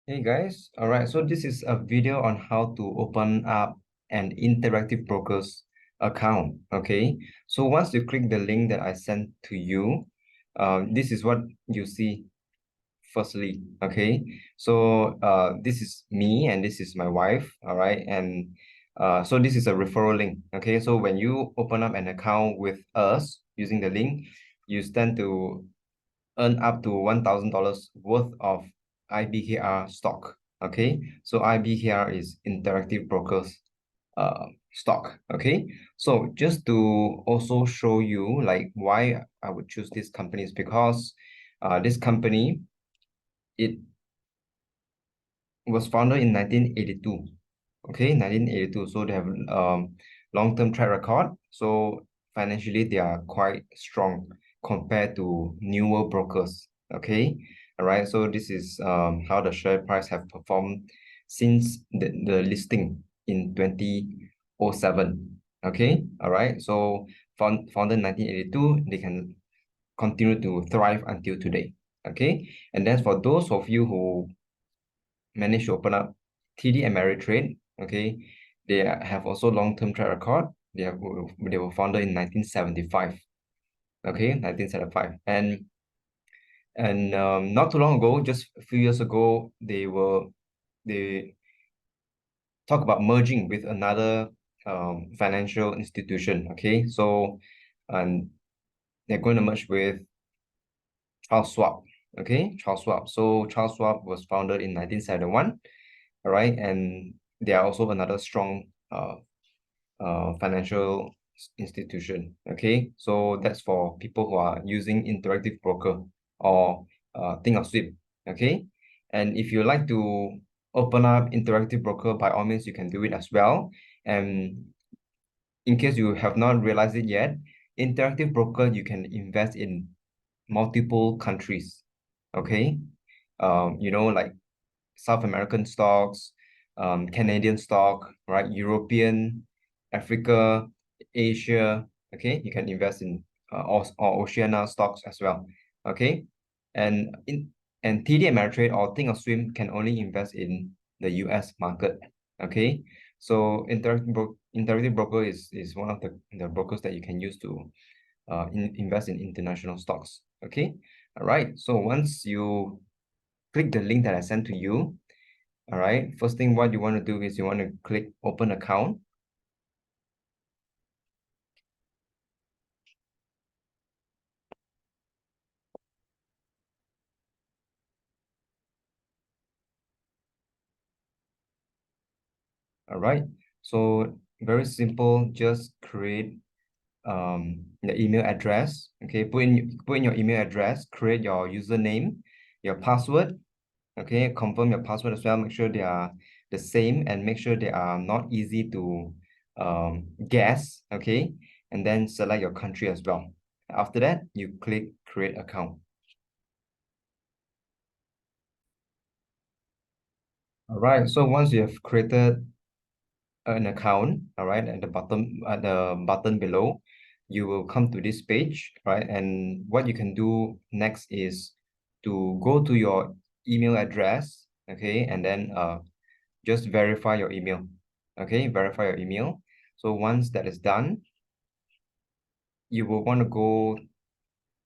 Hey guys, all right, so this is a video on how to open up an interactive broker's account. Okay, so once you click the link that I sent to you, this is what you see firstly. Okay, so this is me and this is my wife. All right, and so this is a referral link. Okay, so when you open up an account with us using the link, you stand to earn up to $1,000 worth of IBKR stock. Okay, so IBKR is Interactive Brokers stock. Okay, so just to also show you like why I would choose this company is because this company, it was founded in 1982. Okay, 1982. So they have long-term track record. So financially, they are quite strong compared to newer brokers. Okay, all right. So this is how the share price have performed since the listing in 2007. Okay, all right. So founded in 1982, they can continue to thrive until today. Okay, and then for those of you who managed to open up TD Ameritrade. Okay, they have also long-term track record. They were founded in 1975. Okay, 1975, and not too long ago, just a few years ago, they talk about merging with another financial institution. Okay, so and they're going to merge with Charles Schwab. Okay, Charles Schwab. So Charles Schwab was founded in 1971. All right, and they are also another strong financial institution. Okay, so that's for people who are using interactive broker or Thinkorswim. Okay, and if you like to open up interactive broker, by all means you can do it as well. And in case you have not realized it yet, interactive broker, you can invest in multiple countries. Okay, like South American stocks, Canadian stock, right? European, Africa, Asia. Okay, you can invest in or Oceania stocks as well. Okay, and TD Ameritrade or Thinkorswim can only invest in the US market. Okay, so interactive broker is one of the brokers that you can use to invest in international stocks. Okay, all right. So once you click the link that I sent to you, all right, first thing what you want to do is you want to click open account. All right, so very simple, just create the email address. Okay, put in your email address, create your username, your password. Okay, confirm your password as well, make sure they are the same and make sure they are not easy to guess. Okay, and then select your country as well. After that, you click create account. All right, so once you have created an account, all right, at the button below, you will come to this page, right? And what you can do next is to go to your email address, okay, and then just verify your email. Okay, verify your email. So once that is done, you will want to go,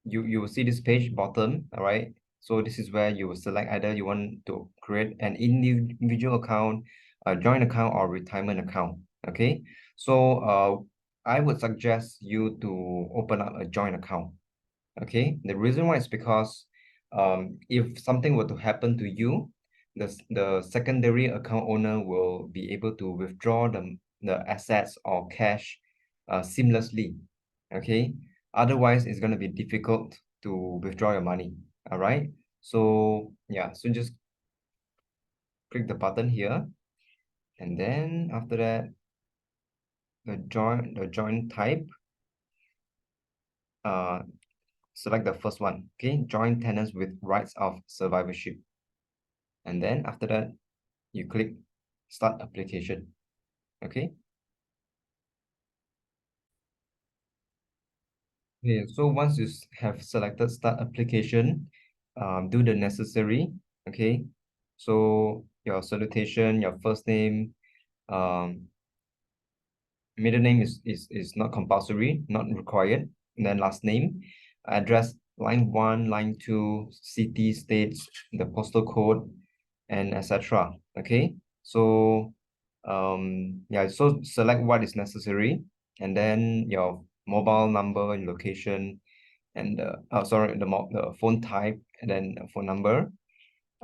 you will see this page bottom, all right? So this is where you will select either you want to create an individual account, a joint account, or retirement account. Okay, so I would suggest you to open up a joint account. Okay, the reason why is because if something were to happen to you, the secondary account owner will be able to withdraw the assets or cash seamlessly. Okay, otherwise it's going to be difficult to withdraw your money. All right, so yeah, so just click the button here, and then after that, the joint type, uh select the first one. Okay, joint tenants with rights of survivorship. And then after that, you click start application. Okay. Okay, so once have selected start application, do the necessary. Okay. So your salutation, your first name, middle name is not compulsory, not required. And then last name, address, line 1, line 2, city, states, the postal code, and etc. Okay, so yeah, so select what is necessary, and then your mobile number and location, and sorry, the phone type, and then phone number.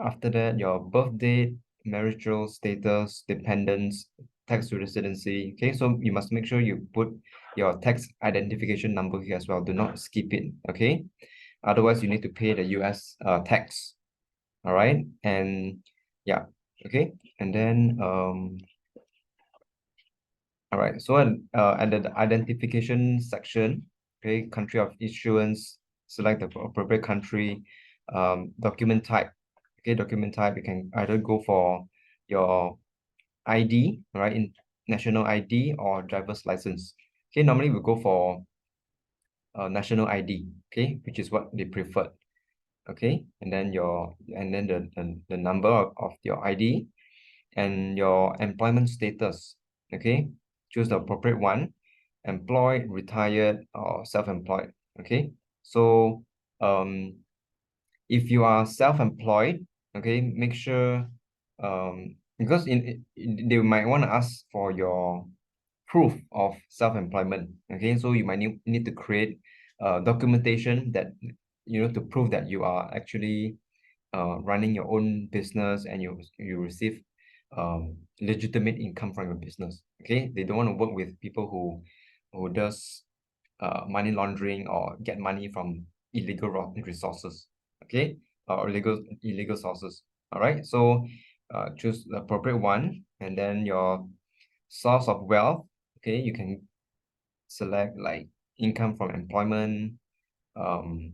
After that, your birth date, marital status, dependents, tax residency. Okay, so you must make sure you put your tax identification number here as well. Do not skip it. Okay, otherwise you need to pay the US tax. All right, and yeah, okay, and then all right. So at the identification section, okay, country of issuance, select the appropriate country, document type. Okay, document type, you can either go for your ID, right, in national ID or driver's license. Okay, normally we go for national ID, okay, which is what they prefer. Okay, and then the number of your ID and your employment status. Okay, choose the appropriate one: employed, retired, or self-employed. Okay, so if you are self-employed, okay, make sure because they might want to ask for your proof of self-employment. Okay, so you might need to create documentation that to prove that you are actually running your own business, and you receive legitimate income from your business. Okay, they don't want to work with people who does money laundering or get money from illegal resources. Okay, or illegal sources. All right, so choose the appropriate one, and then your source of wealth. Okay, you can select like income from employment, and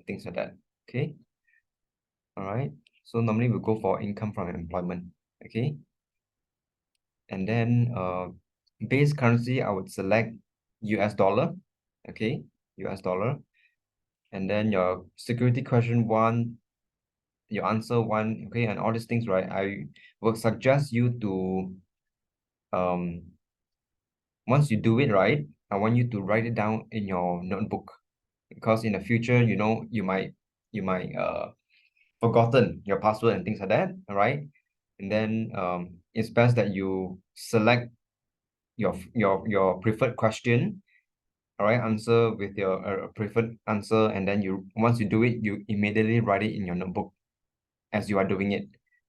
things like that. Okay, all right. So normally we go for income from employment. Okay, and then base currency, I would select US dollar. Okay, US dollar. And then your security question one, your answer one. Okay, and all these things, right? I would suggest you to um once you do it right, I want you to write it down in your notebook, because in the future, you might forgotten your password and things like that. All right, and then it's best that you select your preferred question. All right, answer with your preferred answer, and then once you do it, you immediately write it in your notebook as you are doing it.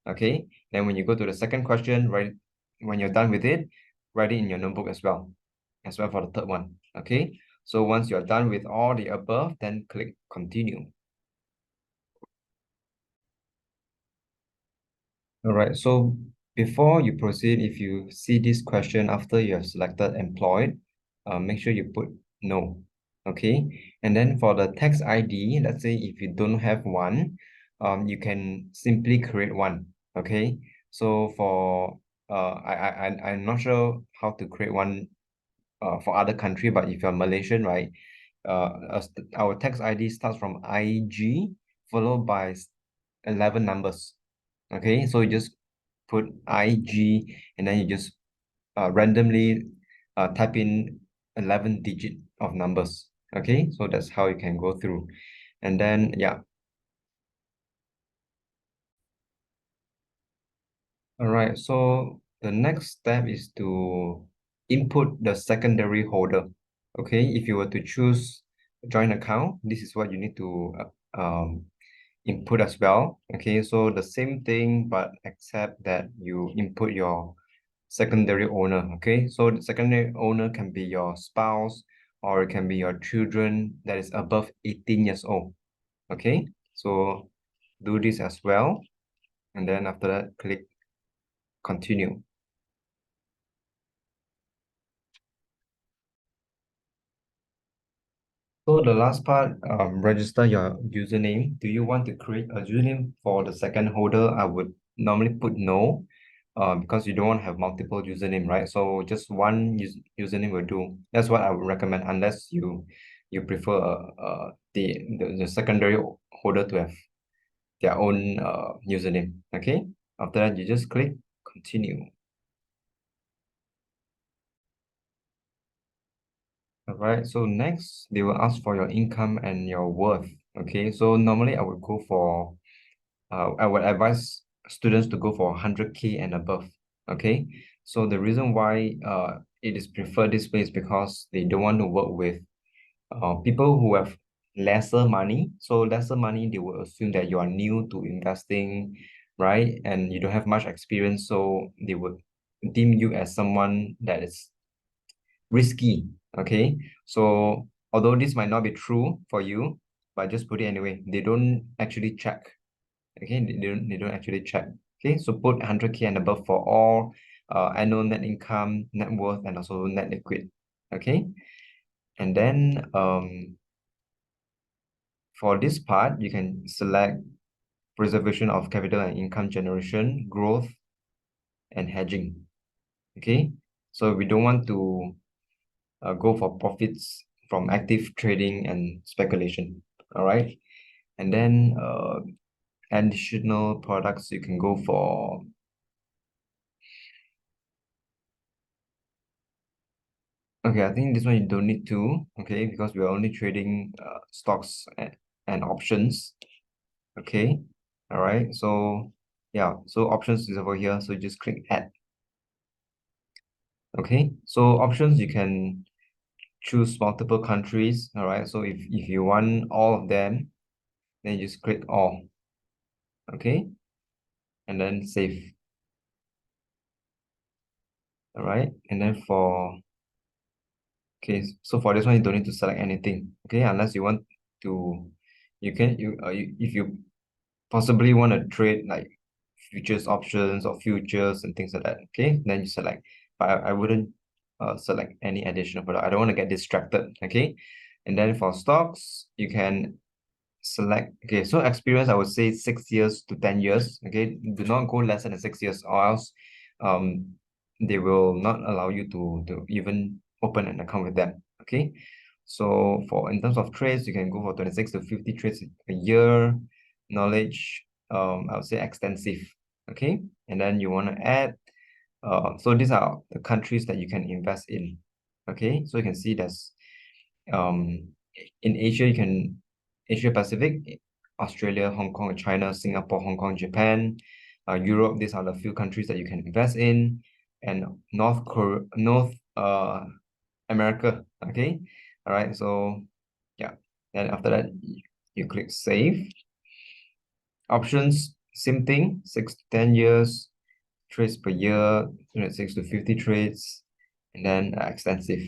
Okay, then when you go to the second question, write when you're done with it, write it in your notebook as well for the third one. Okay, so once you're done with all the above, then click continue. All right, so before you proceed, if you see this question after you have selected employed, make sure you put no. Okay, and then for the tax ID, let's say if you don't have one, you can simply create one. Okay, so for I'm not sure how to create one for other country, but if you're Malaysian, right, our tax ID starts from IG followed by 11 numbers. Okay, so you just put IG, and then you just randomly type in 11 digit of numbers. Okay, so that's how you can go through. And then yeah, all right, so the next step is to input the secondary holder. Okay, if you were to choose joint account, this is what you need to input as well. Okay, so the same thing, but except that you input your secondary owner. Okay, so the secondary owner can be your spouse, or it can be your children that is above 18 years old. Okay, so do this as well, and then after that click continue. So the last part, register your username. Do you want to create a username for the second holder? I would normally put no, because you don't want to have multiple username, right? So just one username will do. That's what I would recommend, unless you prefer the secondary holder to have their own username. Okay. After that, you just click continue. All right, so next they will ask for your income and your worth. Okay, so normally I would go for I would advise students to go for 100K and above. Okay, so the reason why it is preferred this way is because they don't want to work with people who have lesser money. So lesser money, they will assume that you are new to investing, right? And you don't have much experience, so they would deem you as someone that is risky. Okay, so although this might not be true for you, but just put it anyway. They don't actually check. Okay, they don't actually check. Okay, so put 100K and above for all annual net income, net worth, and also net liquid. Okay, and then for this part, you can select preservation of capital and income generation, growth, and hedging. Okay, so we don't want to go for profits from active trading and speculation. All right, and then additional products you can go for. Okay, I think this one you don't need to. Okay, because we are only trading stocks and options. Okay, all right. So yeah, so options is over here. So just click add. Okay, so options you can choose multiple countries. All right, so if you want all of them, then you just click all. Okay, and then save. All right, and then for okay, so for this one you don't need to select anything. Okay, unless you want to, if you possibly want to trade like futures options or futures and things like that. Okay, then you select. But I wouldn't select any additional product. I don't want to get distracted. Okay, and then for stocks, you can select. Okay, so experience I would say 6 years to 10 years. Okay, do not go less than 6 years, or else they will not allow you to even open an account with them. Okay, so for in terms of trades, you can go for 26 to 50 trades a year. Knowledge, I would say extensive. Okay, and then you want to add so these are the countries that you can invest in. Okay, so you can see there's um in Asia you can Asia Pacific, Australia, Hong Kong, China, Singapore, Hong Kong, Japan, Europe. These are the few countries that you can invest in, and North America. Okay, all right. So yeah, then after that you click save. Options, same thing, 6 to 10 years, trades per year, 26 to 50 trades, and then extensive.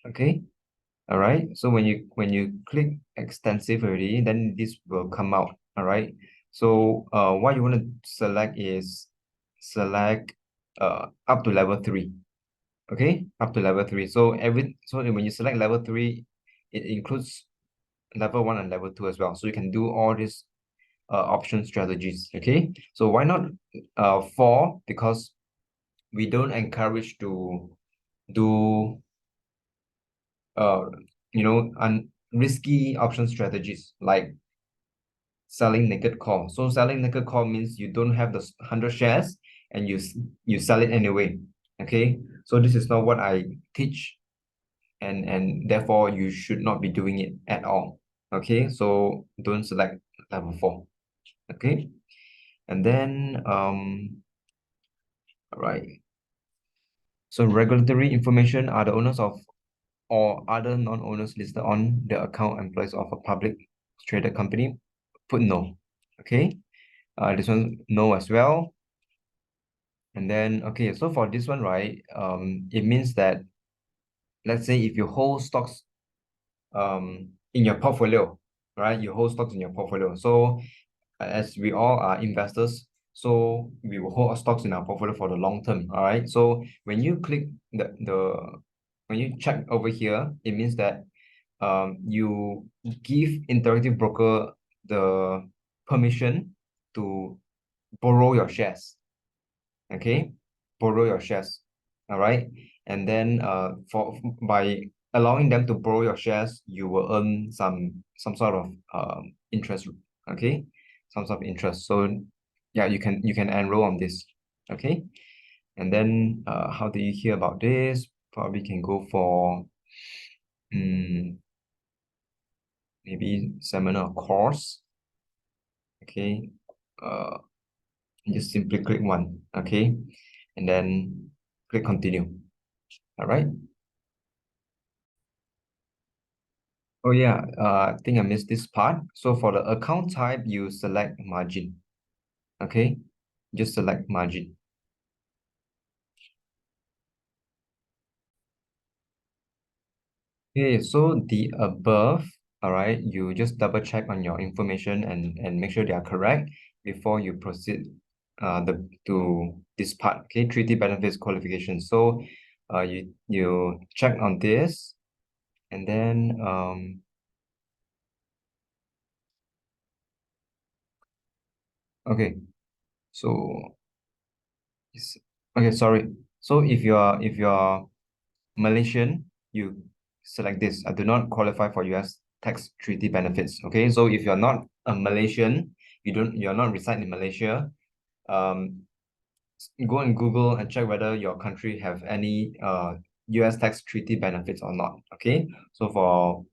Okay. All right. So when you click extensive already, then this will come out. All right. So what you want to select is select up to level 3. Okay, up to level 3. So when you select level 3, it includes level 1 and level 2 as well. So you can do all these option strategies. Okay. So why not 4? Because we don't encourage to do uh risky option strategies like selling naked call. So selling naked call means you don't have the 100 shares and you sell it anyway. Okay, so this is not what I teach, and therefore you should not be doing it at all. Okay, so don't select level 4. Okay, and then all right. So regulatory information are the owners of or other non-owners listed on the account employees of a public traded company. Put no. Okay. This one no as well. And then okay, so for this one, right, it means that let's say if you hold stocks in your portfolio, right? You hold stocks in your portfolio. So as we all are investors, so we will hold our stocks in our portfolio for the long term. All right. So when you click the when you check over here, it means that you give Interactive Broker the permission to borrow your shares. Okay, borrow your shares. All right, and then for by allowing them to borrow your shares, you will earn some sort of interest. Okay, some sort of interest. So yeah, you can enroll on this. Okay. And then how do you hear about this? Probably can go for maybe seminar course. Okay. Uh, just simply click one. Okay. And then click continue. All right. Oh yeah, I think I missed this part. So for the account type, you select margin. Okay. Just select margin. Okay, so the above, all right, you just double check on your information and make sure they are correct before you proceed to this part. Okay, treaty benefits qualification. So you check on this and then okay, so okay, sorry. So if you're Malaysian, you select this. I do not qualify for US tax treaty benefits. Okay, so if you're not a Malaysian, you're not reside in Malaysia, um, go and Google and check whether your country have any US tax treaty benefits or not. Okay, so for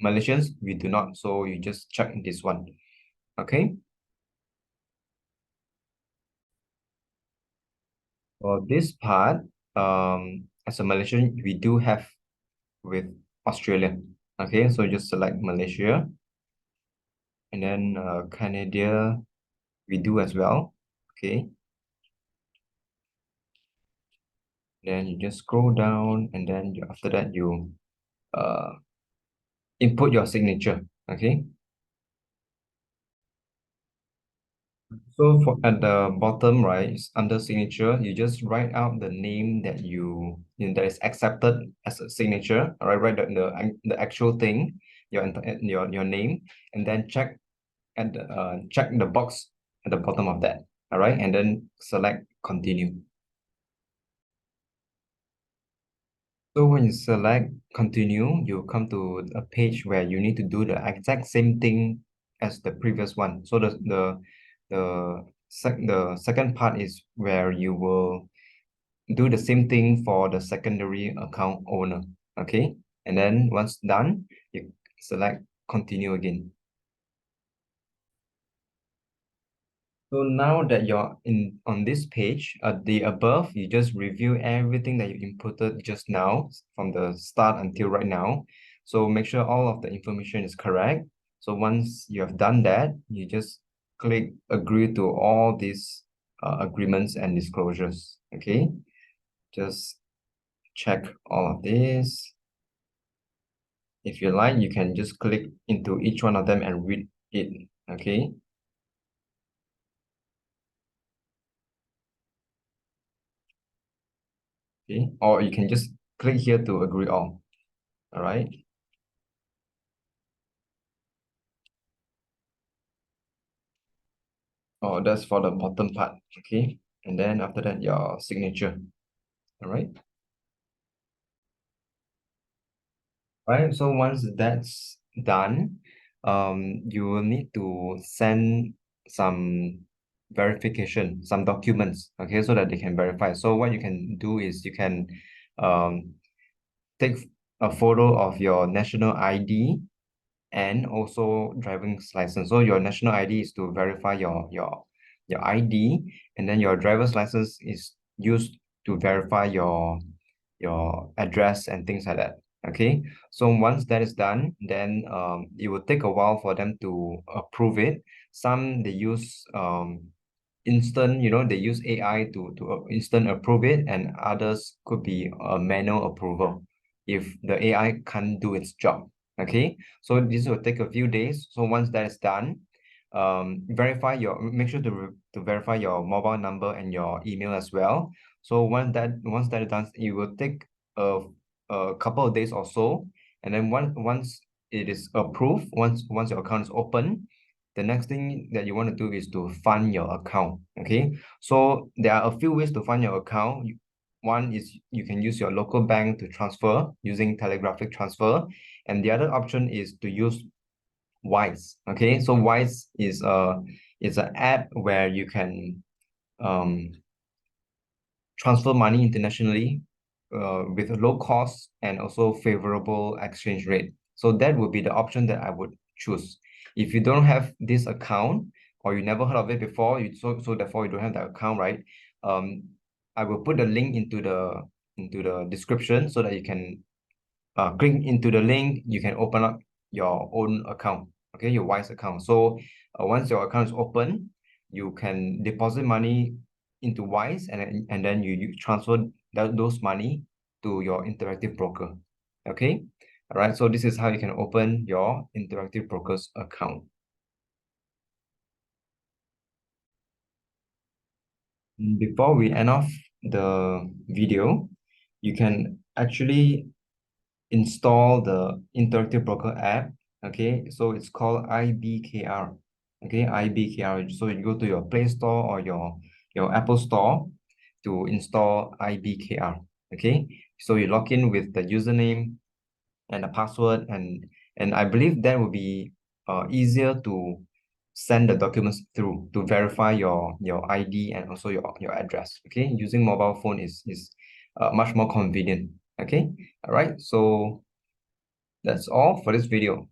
Malaysians, we do not. So you just check this one. Okay, for this part, as a Malaysian, we do have with Australia. Okay, so just select Malaysia and then Canada we do as well. Okay, then you just scroll down and then after that you uh input your signature. Okay, so for at the bottom right under signature you just write out the name that that is accepted as a signature. All right, write the actual thing, your name, and then check the box at the bottom of that. All right, and then select continue. So when you select continue, you come to a page where you need to do the exact same thing as the previous one. So the second part is where you will do the same thing for the secondary account owner. Okay. And then once done, you select continue again. So now that you're in on this page, the above, you just review everything that you inputted just now from the start until right now. So make sure all of the information is correct. So once you have done that, you just click agree to all these agreements and disclosures. Okay, just check all of this. If you like, you can just click into each one of them and read it. Okay. Okay, or you can just click here to agree all. All right. Oh, that's for the bottom part. Okay. And then after that, your signature. All right. Right. So once that's done, you will need to send some verification, some documents, okay, so that they can verify. So what you can do is you can um take a photo of your national ID and also driving license. So your national ID is to verify your ID, and then your driver's license is used to verify your address and things like that. Okay. So once that is done, then it will take a while for them to approve it. Some they use instant, they use AI to instant approve it, and others could be a manual approval if the AI can't do its job. Okay, so this will take a few days. So once that is done, make sure to verify your mobile number and your email as well. So once that is done, it will take a, a couple of days or so, and then once it is approved, once your account is open, the next thing that you want to do is to fund your account. Okay, so there are a few ways to fund your account. One is you can use your local bank to transfer using telegraphic transfer, and the other option is to use Wise. Okay, so Wise is It's an app where you can transfer money internationally with a low cost and also favorable exchange rate. So that would be the option that I would choose. If you don't have this account or you never heard of it before, so therefore you don't have that account, right? Um, I will put the link into the description so that you can click into the link, you can open up your own account, okay, your Wise account. So once your account is open, you can deposit money into Wise and then you transfer those money to your Interactive Broker, okay? All right, so this is how you can open your Interactive Brokers account. Before we end off the video, you can actually install the Interactive Broker app. Okay, so it's called IBKR. Okay, IBKR. So you go to your Play Store or your Apple Store to install IBKR. Okay, so you log in with the username and the password, and I believe that will be easier to send the documents through to verify your ID and also your address. Okay, using mobile phone is much more convenient. Okay, all right, so that's all for this video.